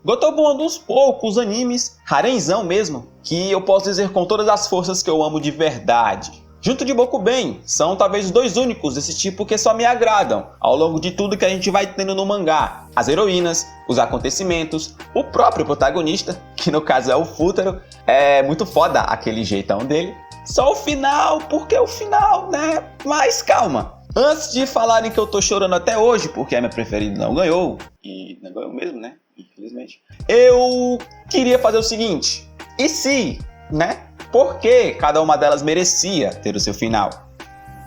Gotobun é um dos poucos animes, harenzão mesmo, que eu posso dizer com todas as forças que eu amo de verdade. Junto de Bokuben, são talvez os dois únicos desse tipo que só me agradam ao longo de tudo que a gente vai tendo no mangá. As heroínas, os acontecimentos, o próprio protagonista, que no caso é o Futaro, é muito foda aquele jeitão dele. Só o final, porque o final, né? Mas calma. Antes de falarem que eu tô chorando até hoje porque a minha preferida não ganhou, e não ganhou mesmo, né? Infelizmente. Eu queria fazer o seguinte, e se, né? Porque cada uma delas merecia ter o seu final.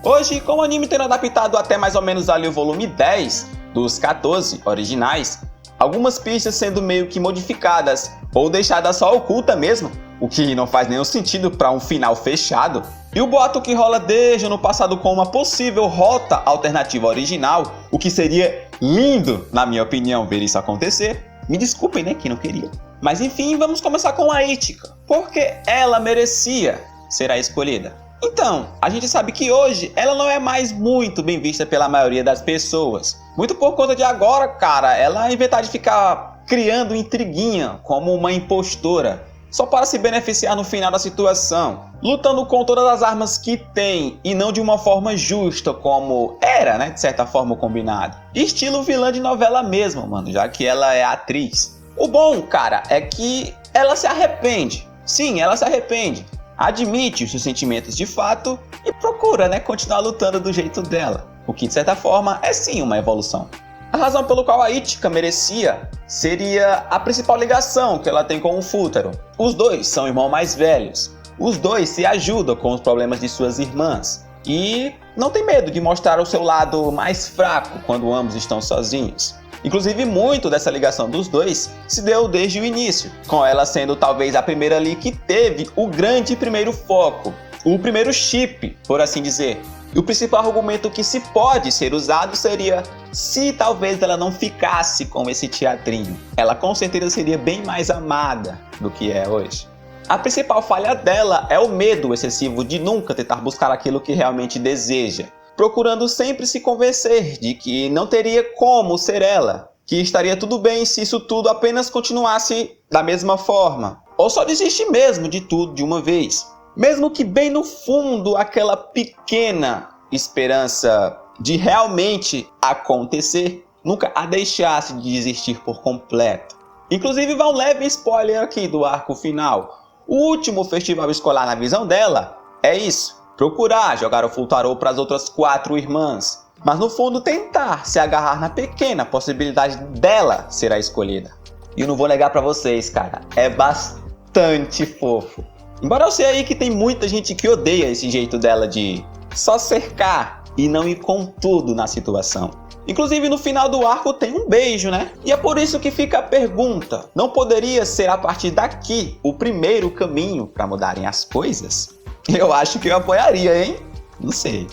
Hoje, com o anime tendo adaptado até mais ou menos ali o volume 10 dos 14 originais, algumas pistas sendo meio que modificadas ou deixadas só oculta mesmo, o que não faz nenhum sentido para um final fechado, e o boato que rola desde o ano passado com uma possível rota alternativa original, o que seria lindo, na minha opinião, ver isso acontecer. Me desculpem, né, que não queria. Mas enfim, vamos começar com a Ichika, porque ela merecia ser a escolhida. Então, a gente sabe que hoje ela não é mais muito bem vista pela maioria das pessoas. Muito por conta de agora, cara, ela inventar de ficar criando intriguinha como uma impostora, só para se beneficiar no final da situação, lutando com todas as armas que tem e não de uma forma justa como era, né, de certa forma combinado. Estilo vilã de novela mesmo, mano, já que ela é atriz. O bom, cara, é que ela se arrepende. Sim, ela se arrepende. Admite os seus sentimentos de fato e procura, né, continuar lutando do jeito dela. O que, de certa forma, é sim uma evolução. A razão pelo qual a Ichika merecia seria a principal ligação que ela tem com o Futaro. Os dois são irmãos mais velhos. Os dois se ajudam com os problemas de suas irmãs. E não tem medo de mostrar o seu lado mais fraco quando ambos estão sozinhos. Inclusive, muito dessa ligação dos dois se deu desde o início, com ela sendo talvez a primeira ali que teve o grande primeiro foco, o primeiro chip, por assim dizer. E o principal argumento que se pode ser usado seria se talvez ela não ficasse com esse teatrinho. Ela com certeza seria bem mais amada do que é hoje. A principal falha dela é o medo excessivo de nunca tentar buscar aquilo que realmente deseja, procurando sempre se convencer de que não teria como ser ela, que estaria tudo bem se isso tudo apenas continuasse da mesma forma, ou só desistir mesmo de tudo de uma vez. Mesmo que bem no fundo aquela pequena esperança de realmente acontecer nunca a deixasse de desistir por completo. Inclusive, vai um leve spoiler aqui do arco final. O último festival escolar na visão dela é isso. Procurar jogar o Futaro para as outras 4 irmãs, mas no fundo tentar se agarrar na pequena possibilidade dela ser a escolhida. E eu não vou negar para vocês, cara, é bastante fofo. Embora eu sei aí que tem muita gente que odeia esse jeito dela de só cercar e não ir com tudo na situação. Inclusive no final do arco tem um beijo, né? E é por isso que fica a pergunta, não poderia ser a partir daqui o primeiro caminho para mudarem as coisas? Eu acho que eu apoiaria, hein? Não sei.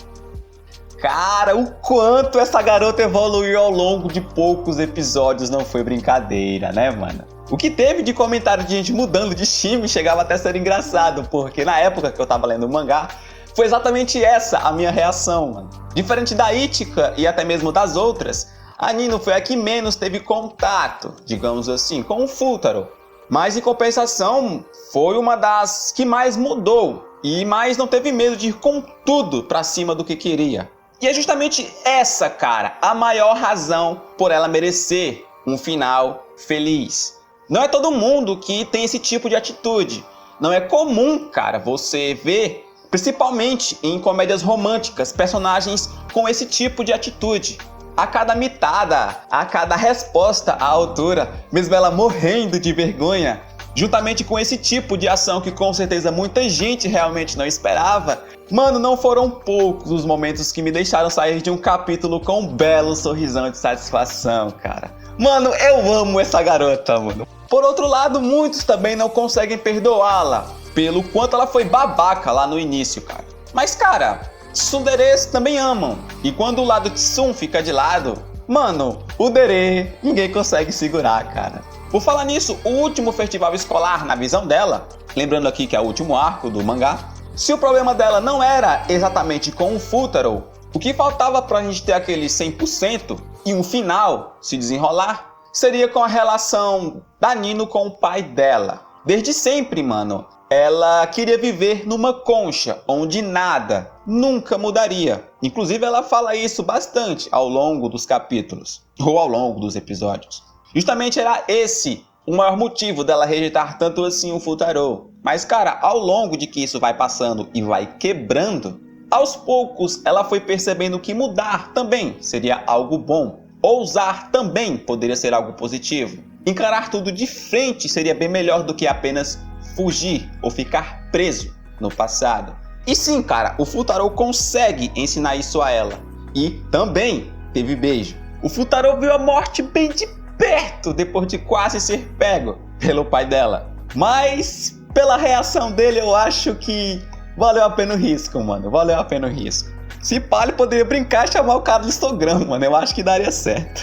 Cara, o quanto essa garota evoluiu ao longo de poucos episódios não foi brincadeira, né, mano? O que teve de comentário de gente mudando de time chegava até a ser engraçado, porque na época que eu tava lendo o mangá, foi exatamente essa a minha reação, mano. Diferente da Ichika e até mesmo das outras, a Nino foi a que menos teve contato, digamos assim, com o Futaro. Mas em compensação, foi uma das que mais mudou e mais não teve medo de ir com tudo pra cima do que queria. E é justamente essa, cara, a maior razão por ela merecer um final feliz. Não é todo mundo que tem esse tipo de atitude. Não é comum, cara, você ver, principalmente em comédias românticas, personagens com esse tipo de atitude. A cada mitada, a cada resposta à altura, mesmo ela morrendo de vergonha, juntamente com esse tipo de ação que com certeza muita gente realmente não esperava, mano, não foram poucos os momentos que me deixaram sair de um capítulo com um belo sorrisão de satisfação, cara. Mano, eu amo essa garota, mano. Por outro lado, muitos também não conseguem perdoá-la pelo quanto ela foi babaca lá no início, cara. Mas, cara, tsunderes também amam. E quando o lado Tsun fica de lado, mano, o dere ninguém consegue segurar, cara. Por falar nisso, o último festival escolar na visão dela, lembrando aqui que é o último arco do mangá, se o problema dela não era exatamente com o Futaro, o que faltava pra gente ter aquele 100% e um final se desenrolar, seria com a relação da Nino com o pai dela. Desde sempre, mano, ela queria viver numa concha, onde nada nunca mudaria. Inclusive, ela fala isso bastante ao longo dos capítulos, ou ao longo dos episódios. Justamente era esse o maior motivo dela rejeitar tanto assim o Futaro. Mas, cara, ao longo de que isso vai passando e vai quebrando, aos poucos ela foi percebendo que mudar também seria algo bom. Ousar também poderia ser algo positivo. Encarar tudo de frente seria bem melhor do que apenas fugir ou ficar preso no passado. E sim, cara, o Futaro consegue ensinar isso a ela. E também teve beijo. O Futaro viu a morte bem de perto depois de quase ser pego pelo pai dela. Mas pela reação dele eu acho que valeu a pena o risco, mano. Valeu a pena o risco. Se pá, ele poderia brincar e chamar o cara do Instagram, mano. Eu acho que daria certo.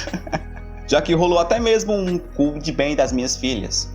Já que rolou até mesmo um cu de bem das minhas filhas.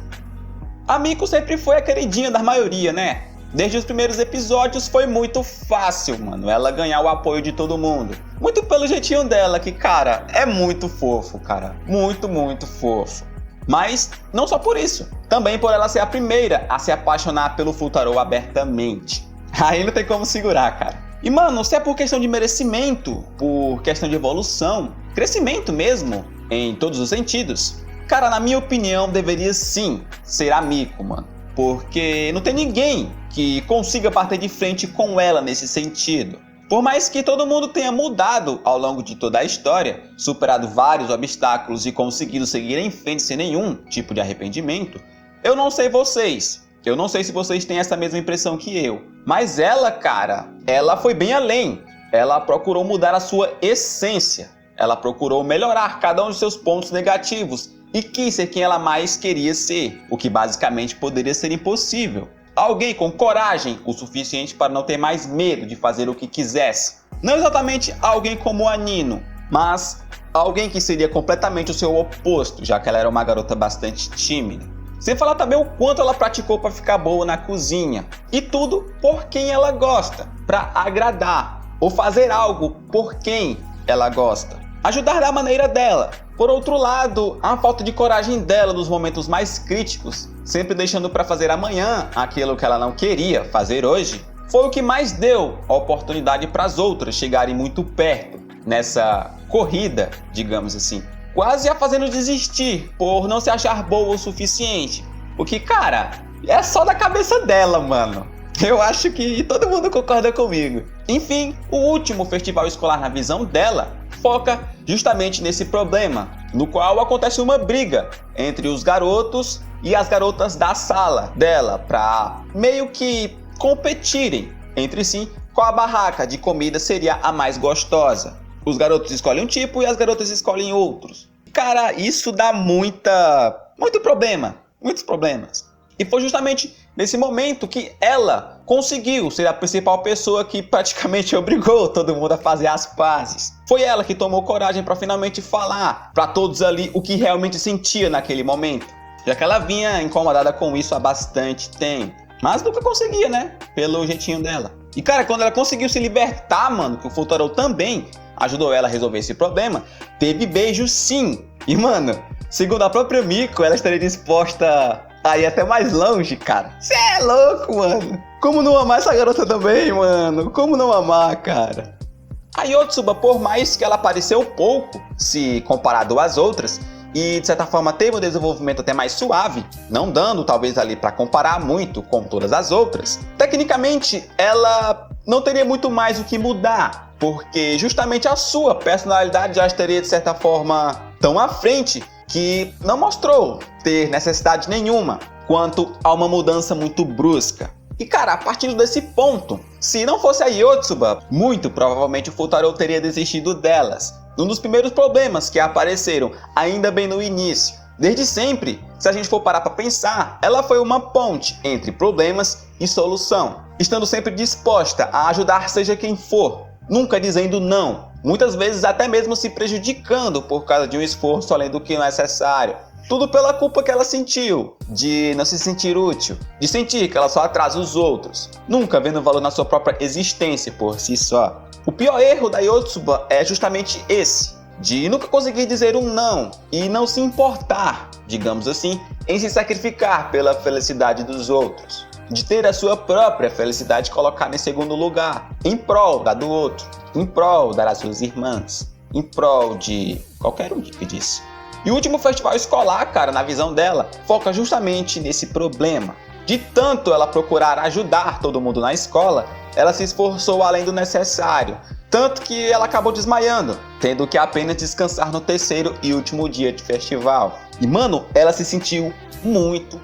A Miko sempre foi a queridinha da maioria, né? Desde os primeiros episódios foi muito fácil, mano, ela ganhar o apoio de todo mundo. Muito pelo jeitinho dela, que, cara, é muito fofo, cara. Muito, muito fofo. Mas não só por isso. Também por ela ser a primeira a se apaixonar pelo Futaro abertamente. Aí não tem como segurar, cara. E, mano, se é por questão de merecimento, por questão de evolução, crescimento mesmo, em todos os sentidos, cara, na minha opinião, deveria sim ser a Miko, mano. Porque não tem ninguém que consiga bater de frente com ela nesse sentido. Por mais que todo mundo tenha mudado ao longo de toda a história, superado vários obstáculos e conseguido seguir em frente sem nenhum tipo de arrependimento, eu não sei vocês. Eu não sei se vocês têm essa mesma impressão que eu. Mas ela, cara, ela foi bem além. Ela procurou mudar a sua essência. Ela procurou melhorar cada um dos seus pontos negativos e quis ser quem ela mais queria ser, o que basicamente poderia ser impossível. Alguém com coragem o suficiente para não ter mais medo de fazer o que quisesse. Não exatamente alguém como a Nino, mas alguém que seria completamente o seu oposto, já que ela era uma garota bastante tímida. Sem falar também o quanto ela praticou para ficar boa na cozinha. E tudo por quem ela gosta, para agradar, ou fazer algo por quem ela gosta. Ajudar da maneira dela. Por outro lado, a falta de coragem dela nos momentos mais críticos, sempre deixando para fazer amanhã aquilo que ela não queria fazer hoje, foi o que mais deu a oportunidade para as outras chegarem muito perto nessa corrida, digamos assim. Quase a fazendo desistir por não se achar boa o suficiente. O que, cara, é só da cabeça dela, mano. Eu acho que todo mundo concorda comigo. Enfim, o último festival escolar na visão dela foca justamente nesse problema, no qual acontece uma briga entre os garotos e as garotas da sala dela para meio que competirem entre si qual a barraca de comida seria a mais gostosa. Os garotos escolhem um tipo e as garotas escolhem outros. Cara, isso dá muito problema, muitos problemas. E foi justamente nesse momento que ela conseguiu ser a principal pessoa que praticamente obrigou todo mundo a fazer as pazes. Foi ela que tomou coragem para finalmente falar para todos ali o que realmente sentia naquele momento, já que ela vinha incomodada com isso há bastante tempo. Mas nunca conseguia, né? Pelo jeitinho dela. E, cara, quando ela conseguiu se libertar, mano, que o Futaro também ajudou ela a resolver esse problema, teve beijo sim. E, mano, segundo a própria Miko, ela estaria disposta a ir até mais longe, cara. Cê é louco, mano. Como não amar essa garota também, mano? Como não amar, cara? A Yotsuba, por mais que ela apareceu pouco, se comparado às outras, e de certa forma teve um desenvolvimento até mais suave, não dando talvez ali para comparar muito com todas as outras, tecnicamente ela não teria muito mais o que mudar, porque justamente a sua personalidade já estaria de certa forma tão à frente que não mostrou ter necessidade nenhuma quanto a uma mudança muito brusca. E, cara, a partir desse ponto, se não fosse a Yotsuba, muito provavelmente o Futaro teria desistido delas. Um dos primeiros problemas que apareceram ainda bem no início. Desde sempre, se a gente for parar para pensar, ela foi uma ponte entre problemas e solução, estando sempre disposta a ajudar seja quem for, nunca dizendo não, muitas vezes até mesmo se prejudicando por causa de um esforço além do que é necessário. Tudo pela culpa que ela sentiu, de não se sentir útil, de sentir que ela só atrasa os outros, nunca vendo valor na sua própria existência por si só. O pior erro da Yotsuba é justamente esse, de nunca conseguir dizer um não e não se importar, digamos assim, em se sacrificar pela felicidade dos outros, de ter a sua própria felicidade colocada em segundo lugar, em prol da do outro, em prol das suas irmãs, em prol de qualquer um que pedisse. E o último festival escolar, cara, na visão dela, foca justamente nesse problema. De tanto ela procurar ajudar todo mundo na escola, ela se esforçou além do necessário, tanto que ela acabou desmaiando, tendo que apenas descansar no terceiro e último dia de festival. E mano, ela se sentiu muito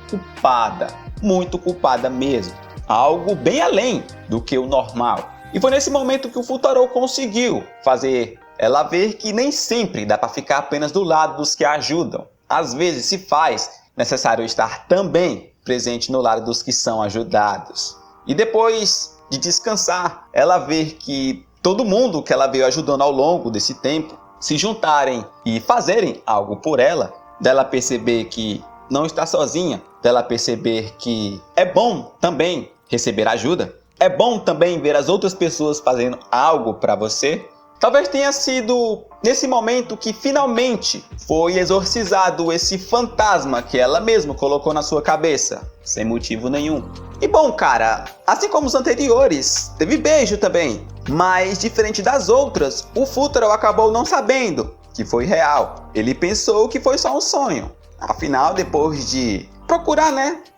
culpada mesmo, algo bem além do que o normal. E foi nesse momento que o Futaro conseguiu fazer ela ver que nem sempre dá para ficar apenas do lado dos que ajudam. Às vezes se faz necessário estar também presente no lado dos que são ajudados. E depois de descansar, ela vê que todo mundo que ela veio ajudando ao longo desse tempo se juntarem e fazerem algo por ela, dela perceber que não está sozinha, dela perceber que é bom também receber ajuda, é bom também ver as outras pessoas fazendo algo para você. Talvez tenha sido nesse momento que finalmente foi exorcizado esse fantasma que ela mesma colocou na sua cabeça, sem motivo nenhum. E bom, cara, assim como os anteriores, teve beijo também. Mas diferente das outras, o Futaro acabou não sabendo que foi real. Ele pensou que foi só um sonho. Afinal, depois de procurar,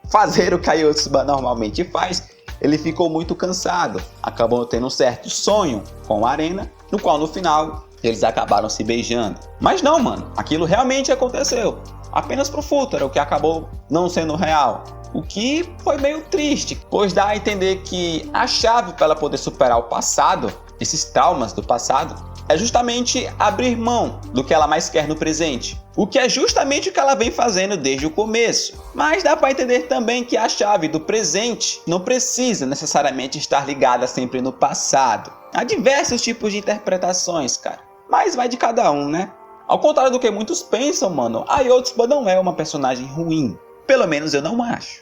fazer o que a Yotsuba normalmente faz, ele ficou muito cansado. Acabou tendo um certo sonho com a Arena, no qual no final eles acabaram se beijando. Mas não, mano, aquilo realmente aconteceu. Apenas pro Futaro, que acabou não sendo real. O que foi meio triste, pois dá a entender que a chave para ela poder superar o passado, esses traumas do passado, é justamente abrir mão do que ela mais quer no presente. O que é justamente o que ela vem fazendo desde o começo. Mas dá para entender também que a chave do presente não precisa necessariamente estar ligada sempre no passado. Há diversos tipos de interpretações, cara. Mas vai de cada um, né? Ao contrário do que muitos pensam, mano, a Yotsuba não é uma personagem ruim. Pelo menos eu não acho.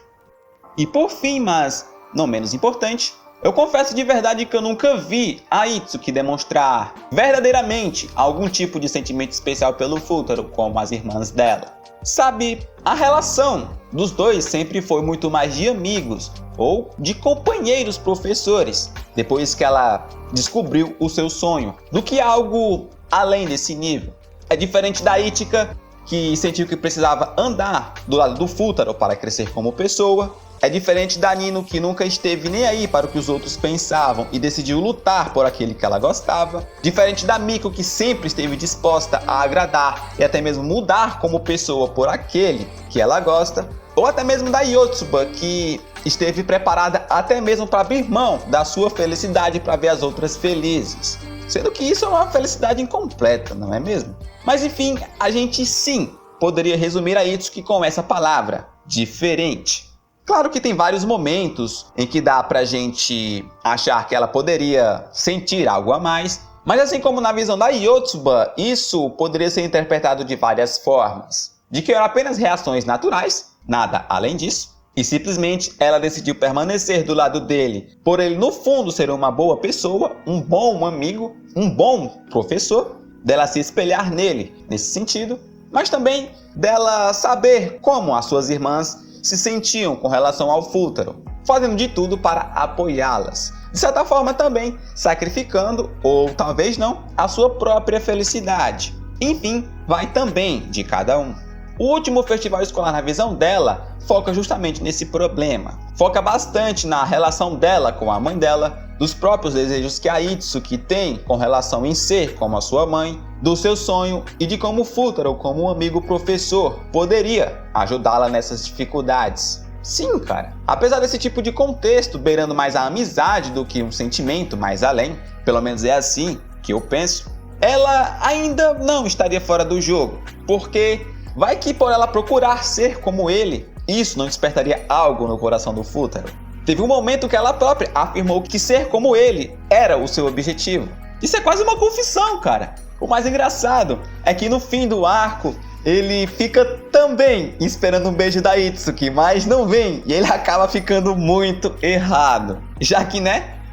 E por fim, mas não menos importante, eu confesso de verdade que eu nunca vi a Itsuki demonstrar verdadeiramente algum tipo de sentimento especial pelo Futaro como as irmãs dela. Sabe, a relação dos dois sempre foi muito mais de amigos ou de companheiros professores, depois que ela descobriu o seu sonho, do que algo além desse nível. É diferente da Ichika, que sentiu que precisava andar do lado do Futaro para crescer como pessoa. É diferente da Nino, que nunca esteve nem aí para o que os outros pensavam e decidiu lutar por aquele que ela gostava. Diferente da Miko, que sempre esteve disposta a agradar e até mesmo mudar como pessoa por aquele que ela gosta. Ou até mesmo da Yotsuba, que esteve preparada até mesmo para abrir mão da sua felicidade para ver as outras felizes. Sendo que isso é uma felicidade incompleta, não é mesmo? Mas enfim, a gente sim poderia resumir a Itsuki com essa palavra, diferente. Claro que tem vários momentos em que dá pra gente achar que ela poderia sentir algo a mais, mas assim como na visão da Yotsuba, isso poderia ser interpretado de várias formas. De que eram apenas reações naturais, nada além disso, e simplesmente ela decidiu permanecer do lado dele, por ele no fundo ser uma boa pessoa, um bom amigo, um bom professor, dela se espelhar nele nesse sentido, mas também dela saber como as suas irmãs se sentiam com relação ao Futaro, fazendo de tudo para apoiá-las. De certa forma também sacrificando, ou talvez não, a sua própria felicidade. Enfim, vai também de cada um. O último festival escolar, na visão dela, foca justamente nesse problema. Foca bastante na relação dela com a mãe dela, dos próprios desejos que a Itsuki tem com relação em ser como a sua mãe, do seu sonho e de como o Futaro, como um amigo professor, poderia ajudá-la nessas dificuldades. Sim, cara. Apesar desse tipo de contexto beirando mais a amizade do que um sentimento mais além, pelo menos é assim que eu penso, ela ainda não estaria fora do jogo, porque vai que por ela procurar ser como ele, isso não despertaria algo no coração do Futaro. Teve um momento que ela própria afirmou que ser como ele era o seu objetivo. Isso é quase uma confissão, cara. O mais engraçado é que no fim do arco, ele fica também esperando um beijo da Itsuki, mas não vem, e ele acaba ficando muito errado. Já que,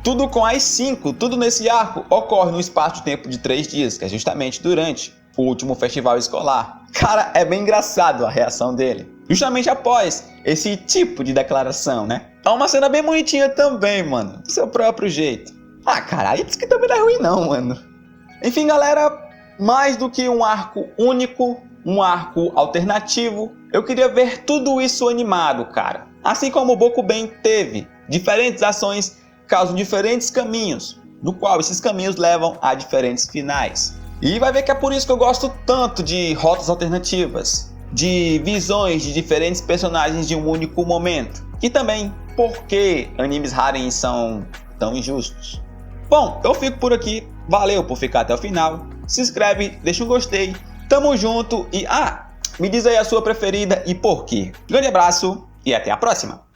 tudo com as 5, tudo nesse arco ocorre no espaço de tempo de 3 dias, que é justamente durante o último festival escolar. Cara, é bem engraçado a reação dele, justamente após esse tipo de declaração, né? É uma cena bem bonitinha também, mano, do seu próprio jeito. Ah, caralho, isso que também não é ruim não, mano. Enfim, galera, mais do que um arco único, um arco alternativo, eu queria ver tudo isso animado, cara. Assim como o Bokuben teve, diferentes ações causam diferentes caminhos, no qual esses caminhos levam a diferentes finais. E vai ver que é por isso que eu gosto tanto de rotas alternativas, de visões de diferentes personagens de um único momento, e também por que animes harem são tão injustos. Bom, eu fico por aqui, valeu por ficar até o final, se inscreve, deixa um gostei, tamo junto e me diz aí a sua preferida e por quê. Grande abraço e até a próxima!